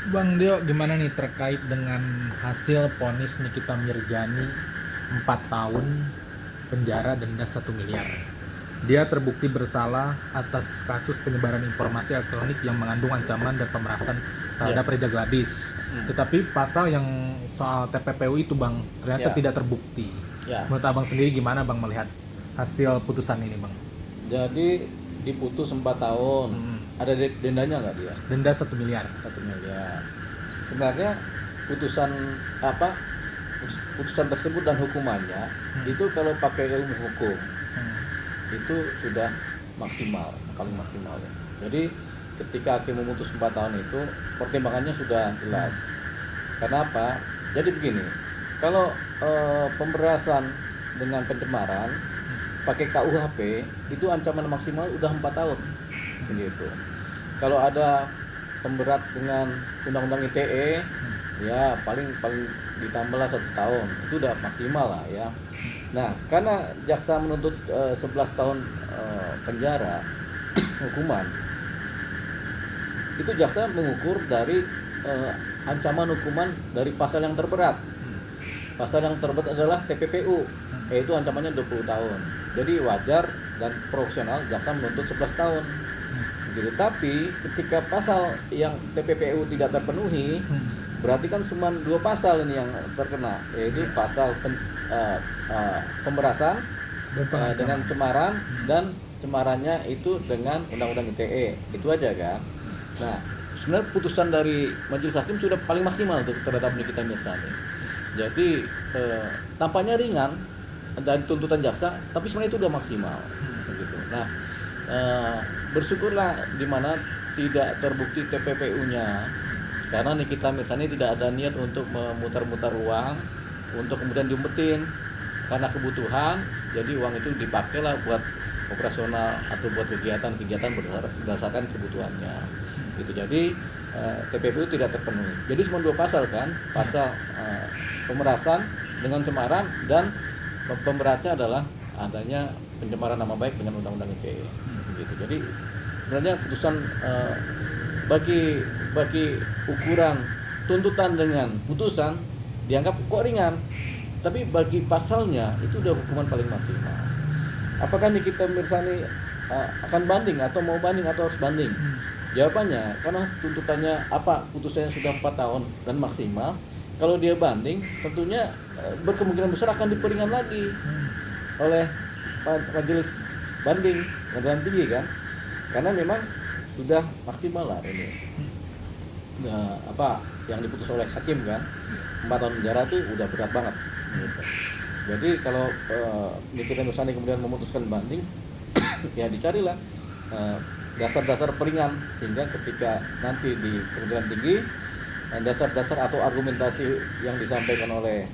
Bang Dio, gimana nih terkait dengan hasil vonis Nikita Mirjani 4 tahun penjara denda 1 miliar. Dia terbukti bersalah atas kasus penyebaran informasi elektronik yang mengandung ancaman dan pemerasan terhadap Ya. Reja Gladys. Tetapi pasal yang soal TPPU itu Bang ternyata Ya. tidak terbukti. Ya. Menurut Abang sendiri gimana Bang melihat hasil putusan ini Bang? Jadi diputus 4 tahun. Ada dendanya nggak dia? Denda 1 miliar. 1 miliar. Sebenarnya putusan apa? Putusan tersebut dan hukumannya itu kalau pakai ilmu hukum itu sudah maksimal, paling maksimal ya. Jadi ketika hakim memutus 4 tahun itu pertimbangannya sudah jelas. Kenapa? Jadi begini, kalau pemberasan dengan pencemaran pakai KUHP itu ancaman maksimal udah 4 tahun begitu. Kalau ada pemberat dengan undang-undang ITE ya paling ditambahlah 1 tahun, itu udah maksimal lah ya. Nah, karena jaksa menuntut 11 tahun penjara hukuman, itu jaksa mengukur dari ancaman hukuman dari pasal yang terberat. Pasal yang terberat adalah TPPU, yaitu ancamannya 20 tahun. Jadi wajar dan profesional jaksa menuntut 11 tahun. Gitu. Tapi ketika pasal yang TPPU tidak terpenuhi, berarti kan cuma 2 pasal ini yang terkena, yaitu pasal pemerasan dengan cemaran dan cemarannya itu dengan undang-undang ITE. Itu aja kan. Nah, sebenarnya putusan dari majelis hakim sudah paling maksimal untuk terhadap Nikita Mirzani. Jadi tampaknya ringan dari tuntutan jaksa, tapi sebenarnya itu udah maksimal. Begitu. Nah, bersyukurlah di mana tidak terbukti TPPU-nya, karena Nikita Mirzani tidak ada niat untuk memutar-mutar uang untuk kemudian diumpetin karena kebutuhan. Jadi uang itu dipakailah buat operasional atau buat kegiatan-kegiatan berdasarkan kebutuhannya. Gitu. Jadi TPPU tidak terpenuhi. Jadi cuma 2 pasal kan, pasal pemerasan dengan cemaran dan pemberatnya adalah adanya pencemaran nama baik dengan undang-undang ITE. Gitu. Jadi sebenarnya putusan bagi ukuran tuntutan dengan putusan dianggap kok ringan, tapi bagi pasalnya itu udah hukuman paling maksimal. Apakah Nikita Mirzani akan banding atau mau banding atau harus banding? Jawabannya, karena tuntutannya putusannya sudah 4 tahun dan maksimal. Kalau dia banding, tentunya berkemungkinan besar akan diperingan lagi oleh majelis banding pengadilan tinggi kan, karena memang sudah maksimal lah ini yang diputus oleh hakim kan. 4 tahun penjara itu udah berat banget gitu. Jadi kalau Nikita Mirzani kemudian memutuskan banding ya dicarilah dasar-dasar peringan, sehingga ketika nanti di pengadilan tinggi dasar-dasar atau argumentasi yang disampaikan oleh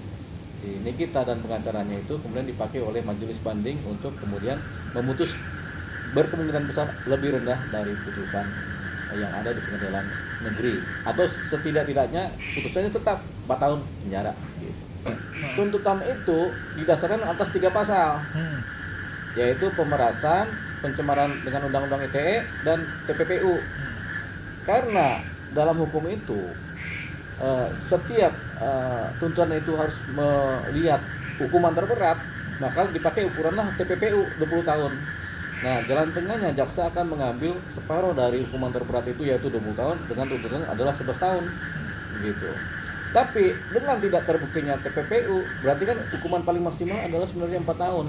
si Nikita dan pengacaranya itu kemudian dipakai oleh majelis banding untuk kemudian memutus berkemungkinan besar lebih rendah dari putusan yang ada di pengadilan negeri, atau setidak-tidaknya putusannya tetap 4 tahun penjara gitu. Tuntutan itu didasarkan atas 3 pasal, yaitu pemerasan, pencemaran dengan undang-undang ITE, dan TPPU. Karena dalam hukum itu setiap tuntutan itu harus melihat hukuman terberat, maka dipakai ukuranlah TPPU 20 tahun. Nah, jalan tengahnya jaksa akan mengambil separuh dari hukuman terberat itu, yaitu 20 tahun, dengan tuntutan adalah 11 tahun gitu. Tapi dengan tidak terbuktinya TPPU, berarti kan hukuman paling maksimal adalah sebenarnya 4 tahun.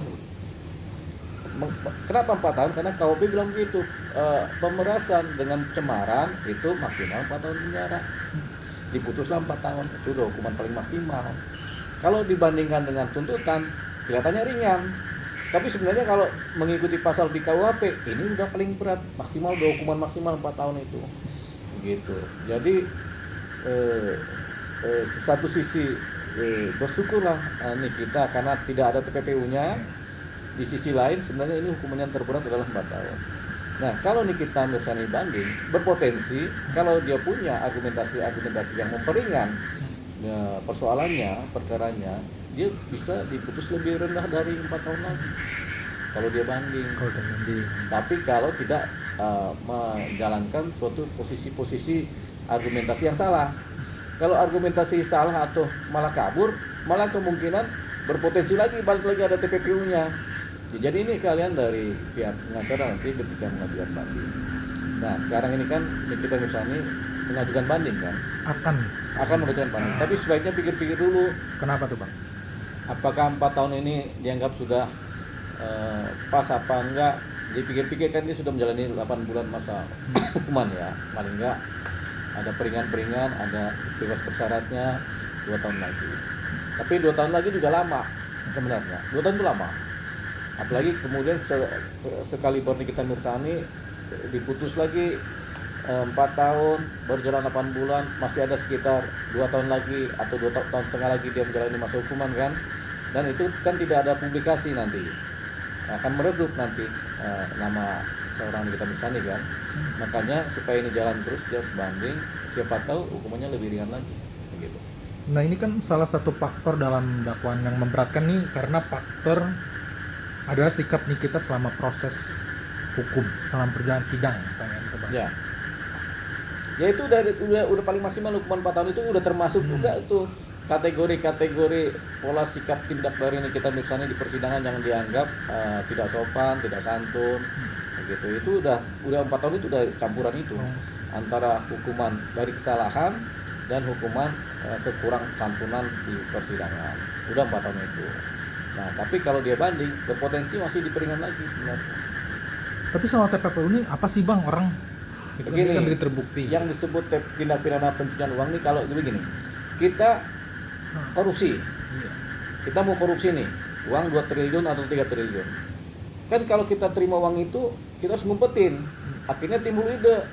Kenapa 4 tahun? Karena KUHP bilang begitu, pemerasan dengan cemaran itu maksimal 4 tahun penjara. Diputuslah 4 tahun, itu udah hukuman paling maksimal. Kalau dibandingkan dengan tuntutan, kelihatannya ringan. Tapi sebenarnya kalau mengikuti pasal di KUHP, ini udah paling berat, maksimal udah hukuman maksimal 4 tahun itu. Gitu. Jadi satu sisi bersyukurlah Nikita karena tidak ada TPPU-nya. Di sisi lain sebenarnya ini hukuman yang terberat adalah 4 tahun. Nah, kalau Nikita Mirzani banding, berpotensi kalau dia punya argumentasi yang memperingan persoalannya, perkaranya, dia bisa diputus lebih rendah dari 4 tahun lagi kalau dia banding. Tapi kalau tidak menjalankan suatu posisi-posisi argumentasi yang salah. Kalau argumentasi salah atau malah kabur, malah kemungkinan berpotensi lagi balik lagi ada TPPU-nya. Jadi ini kalian dari pihak pengacara nanti ketika mengajukan banding. Nah sekarang ini kan Nikita Mirzani mengajukan banding kan? Akan mengajukan banding. Tapi sebaiknya pikir-pikir dulu. Kenapa tuh Bang? Apakah 4 tahun ini dianggap sudah pas apa enggak? Dipikir-pikir kan dia sudah menjalani 8 bulan masa hukuman ya, paling enggak ada peringan-peringan, ada bebas bersyaratnya 2 tahun lagi. Tapi 2 tahun lagi juga lama sebenarnya. 2 tahun itu lama. Apalagi kemudian sekali Nikita Mirzani diputus lagi 4 tahun, berjalan 8 bulan, masih ada sekitar 2 tahun lagi atau 2 tahun setengah lagi dia menjalani masa hukuman kan. Dan itu kan tidak ada publikasi nanti, akan meredup nanti nama seorang Nikita Mirzani kan. Makanya supaya ini jalan terus dia harus banding, siapa tahu hukumannya lebih ringan lagi begitu. Nah ini kan salah satu faktor dalam dakwaan yang memberatkan nih, karena faktor adalah sikap Nikita selama proses hukum, selama perjalanan sidang misalnya gitu Bang. Ya itu udah paling maksimal hukuman 4 tahun itu udah termasuk juga itu kategori-kategori pola sikap tindak dari Nikita Mirzani di persidangan yang dianggap tidak sopan, tidak santun, begitu. Itu udah 4 tahun itu udah campuran itu antara hukuman dari kesalahan dan hukuman kekurang santunan di persidangan. Udah 4 tahun itu. Nah, tapi kalau dia banding, berpotensi masih diperingan lagi sebenarnya. Tapi soal TPPU ini apa sih Bang, orang itu Begini, kan terbukti. Yang disebut tindak pidana pencucian uang nih kalau begini, kita korupsi. Iya. Kita mau korupsi nih, uang 2 triliun atau 3 triliun. Kan kalau kita terima uang itu, kita harus ngumpetin. Akhirnya timbul ide,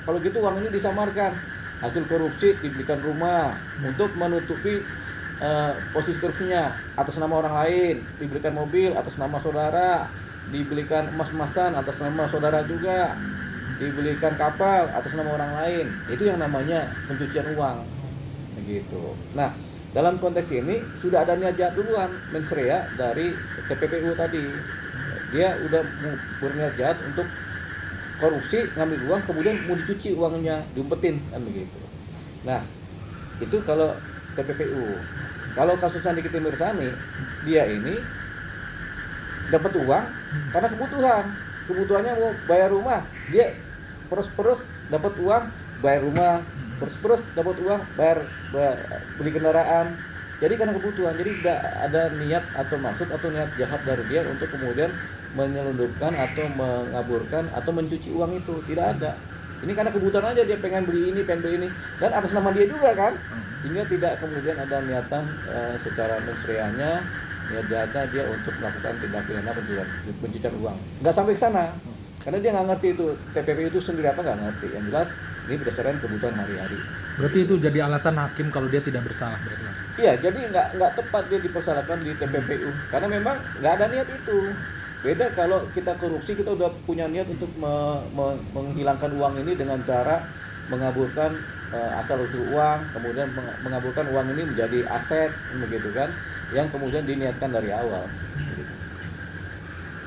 kalau gitu uang ini disamarkan. Hasil korupsi diberikan rumah untuk menutupi posisi korupsinya, atas nama orang lain, diberikan mobil atas nama saudara, dibelikan emas-emasan atas nama saudara juga, dibelikan kapal atas nama orang lain. Itu yang namanya pencucian uang begitu. Nah, dalam konteks ini sudah ada niat jahat duluan mens rea dari TPPU tadi. Dia udah berniat jahat untuk korupsi, ngambil uang, kemudian mau dicuci uangnya, diumpetin kan begitu. Nah, itu kalau TPPU. Kalau kasusnya Nikita Mirzani, dia ini dapat uang karena kebutuhannya mau bayar rumah, dia peres dapat uang bayar rumah, peres dapat uang bayar beli kendaraan. Jadi karena kebutuhan, jadi tidak ada niat atau maksud atau niat jahat dari dia untuk kemudian menyelundupkan atau mengaburkan atau mencuci uang itu, tidak ada. Ini karena kebutuhan aja, dia pengen beli ini dan atas nama dia juga kan, sehingga tidak kemudian ada niatan secara mens rea-nya, niat jahatnya dia untuk melakukan tindak pidana pencucian uang. Nggak sampai ke sana, karena dia nggak ngerti itu TPP itu sendiri apa, nggak ngerti. Yang jelas ini berdasarkan kebutuhan hari-hari. Berarti itu jadi alasan hakim kalau dia tidak bersalah berarti. Iya, jadi nggak tepat dia dipersalahkan di TPPU karena memang nggak ada niat itu. Beda kalau kita korupsi, kita udah punya niat untuk menghilangkan uang ini dengan cara mengaburkan asal usul uang, kemudian mengaburkan uang ini menjadi aset begitu kan, yang kemudian diniatkan dari awal.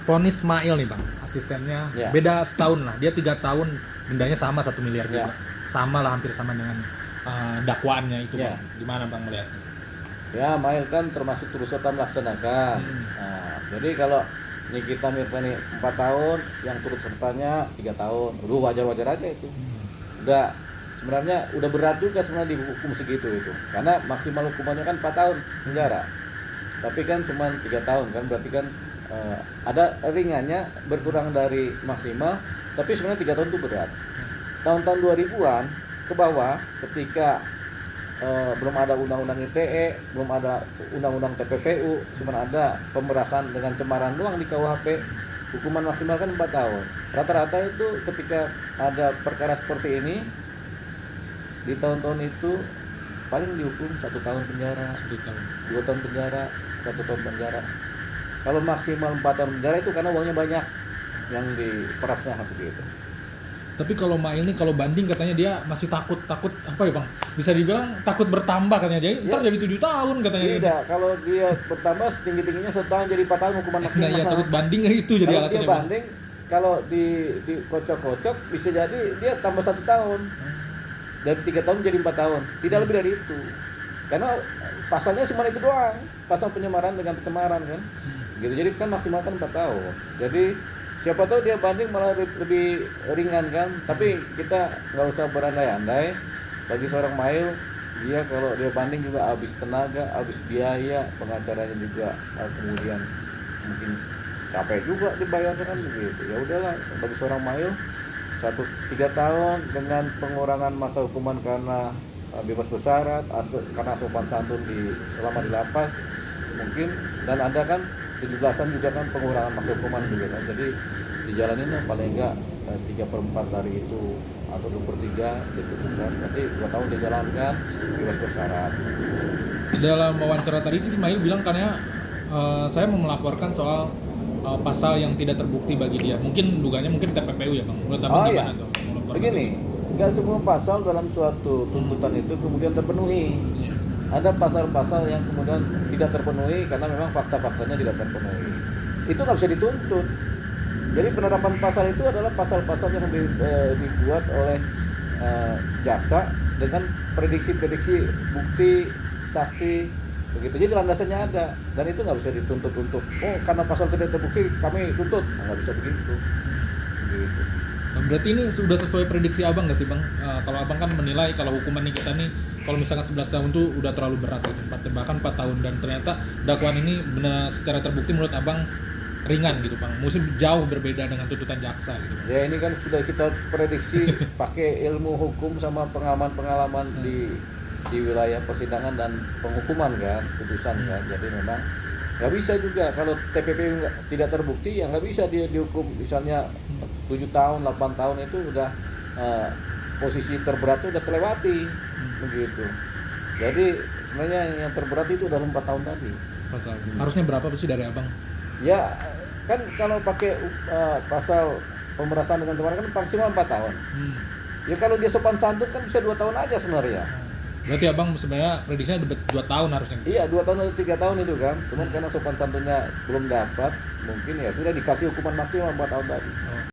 Poni Ismail nih Bang, asistennya Ya. beda setahun lah, dia 3 tahun, dendanya sama 1 miliar juga. Ya. Sama lah, hampir sama dengan dakwaannya itu Ya. Bang. Gimana Bang melihat? Ya, Mail kan termasuk turut serta melaksanakan. Nah, jadi kalau Nikita Mirzani 4 tahun, yang turut sertanya 3 tahun, wajar-wajar aja itu. Udah sebenarnya udah berat juga sebenarnya dihukum segitu itu, karena maksimal hukumannya kan 4 tahun penjara, tapi kan cuma 3 tahun kan, berarti kan ada ringannya berkurang dari maksimal, tapi sebenarnya 3 tahun itu berat. Tahun-tahun 2000-an ke bawah, ketika belum ada undang-undang ITE, belum ada undang-undang TPPU, cuma ada pemerasan dengan cemaran doang di KUHP, hukuman maksimal kan 4 tahun. Rata-rata itu ketika ada perkara seperti ini, di tahun-tahun itu paling dihukum 1 tahun penjara, 2 tahun penjara, 1 tahun penjara. Kalau maksimal 4 tahun penjara itu karena uangnya banyak yang diperasnya begitu. Tapi kalau Mail ini kalau banding katanya dia masih takut apa ya Bang? Bisa dibilang takut bertambah katanya, jadi ntar jadi 7 tahun katanya. Tidak, kalau dia bertambah setinggi-tingginya 1 tahun jadi 4 tahun hukuman maksimal. Nah ya takut banding itu jadi kalau alasannya dia banding, kalau di kocok-kocok bisa jadi dia tambah 1 tahun. dari 3 tahun jadi 4 tahun, tidak lebih dari itu. Karena pasalnya cuma itu doang, pasal penyemaran dengan pencemaran kan. Gitu. Jadi kan maksimal kan 4 tahun. Jadi siapa tahu dia banding malah lebih ringan kan. Tapi kita nggak usah berandai-andai. Bagi seorang Mail, dia kalau dia banding juga habis tenaga, habis biaya, pengacaranya juga kemudian mungkin capek juga dibayarnya kan begitu. Ya udahlah, bagi seorang Mail 3 tahun dengan pengurangan masa hukuman karena bebas bersyarat atau karena sopan santun selama di lapas mungkin, dan ada kan 17-an juga kan pengurangan masa hukuman juga kan. Jadi dijalanin paling enggak 3/4 dari itu atau 2/3 ditutupkan, nanti 2 tahun dijalankan bebas bersyarat. Dalam wawancara tadi itu Ismail bilang karena saya mau melaporkan soal pasal yang tidak terbukti bagi dia. Mungkin dugaannya mungkin TPPU ya Bang. Menurut Abang gimana tuh? Begini, nggak semua pasal dalam suatu tuntutan itu kemudian terpenuhi. Iya. Ada pasal-pasal yang kemudian tidak terpenuhi karena memang fakta-faktanya tidak terpenuhi. Itu nggak bisa dituntut. Jadi penerapan pasal itu adalah pasal-pasal yang dibuat oleh jaksa dengan prediksi-prediksi bukti, saksi, begitu. Jadi landasannya ada dan itu nggak bisa dituntut untuk karena pasal tidak terbukti kami tuntut, nggak bisa begitu. Gitu. Berarti ini sudah sesuai prediksi Abang nggak sih Bang? Kalau Abang kan menilai kalau hukuman nih kita nih kalau misalkan 11 tahun tuh udah terlalu berat gitu. Bahkan 4 tahun, dan ternyata dakwaan ini benar secara terbukti menurut Abang ringan gitu Bang. Mungkin jauh berbeda dengan tuntutan jaksa gitu Bang. Ya ini kan sudah kita prediksi pakai ilmu hukum sama pengalaman di wilayah persidangan dan penghukuman kan, putusan kan. Jadi memang nggak bisa juga kalau TPPU tidak terbukti ya nggak bisa dia dihukum misalnya 7 tahun, 8 tahun itu udah posisi terberat itu udah terlewati begitu. Jadi sebenarnya yang terberat itu udah 4 tahun tadi. 4 tahun. Harusnya berapa sih dari Abang? Ya kan kalau pakai pasal pemerasan dengan pencemaran kan maksimal 4 tahun. Ya kalau dia sopan santun kan bisa 2 tahun aja sebenarnya. Berarti Abang sebenarnya prediksinya 2 tahun harusnya. Iya 2 tahun atau 3 tahun itu kan. Cuman karena sopan santunnya belum dapat, mungkin ya sudah dikasih hukuman maksimal 4 tahun tadi.